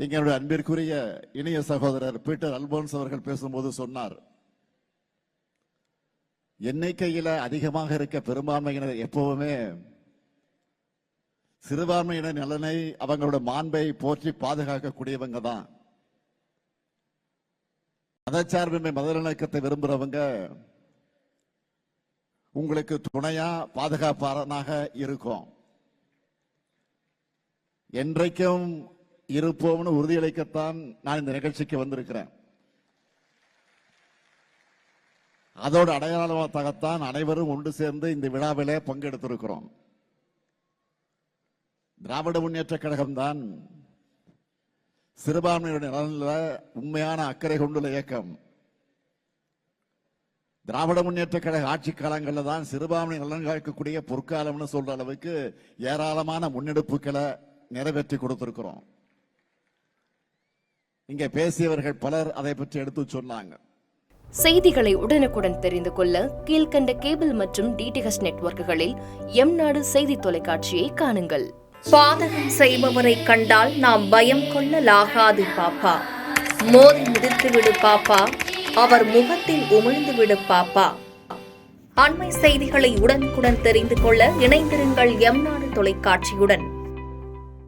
எங்களுடைய அன்பிற்குரிய இணைய சகோதரர் பீட்டர் அல்போன்ஸ் அவர்கள் பேசும்போது சொன்னார், எண்ணிக்கையில அதிகமாக இருக்க பெரும்பான்மையினர் எப்பவுமே சிறுபான்மையினர் நலனை அவங்களோட மாண்பை போற்றி பாதுகாக்கக்கூடியவங்க தான். மதச்சார்பின்மை மதநலக்கத்தை விரும்புறவங்க உங்களுக்கு துணையா பாதுகாப்பாளனாக இருக்கும். என்றைக்கும் இருப்போம்னு உறுதியளிக்கத்தான் நான் இந்த நிகழ்ச்சிக்கு வந்திருக்கிறேன். அதோடு அடையாளமாகத்தான் அனைவரும் ஒன்று சேர்ந்து இந்த விழாவிலே பங்கெடுத்திருக்கிறோம். திராவிட முன்னேற்ற கழகம் தான் சிறுபான்மையினுடைய நலனில் உண்மையான அக்கறை கொண்டுள்ள இயக்கம். திராவிட முன்னேற்ற கழக ஆட்சி காலங்களில் தான் சிறுபான்மை நலன் காக்கக்கூடிய பொற்காலம்னு சொல்ற அளவுக்கு ஏராளமான முன்னெடுப்புகளை நிறைவேற்றி கொடுத்திருக்கிறோம். இங்க பேசியவர்கள் பலர் அதை பற்றி எடுத்து சொன்னாங்க. செய்திகளை உடனுக்குடன் தெரிந்து கொள்ள கீழ்கண்ட கேபிள் மற்றும் டிடிஎச் நெட்வொர்க்குகளில் எம்நாடு செய்தி தொலைக்காட்சியை காணுங்கள். பாதகம் செய்பவரை கண்டால் நாம் பயம் கொள்ளலாகாது பாப்பா. மோதி மிதித்து விடு பாப்பா, அவர் முகத்தில் உமிழ்ந்து விடு பாப்பா. அண்மை செய்திகளை உடனுக்குடன் தெரிந்து கொள்ள இணைந்திருங்கள் எம்நாடு தொலைக்காட்சியுடன்.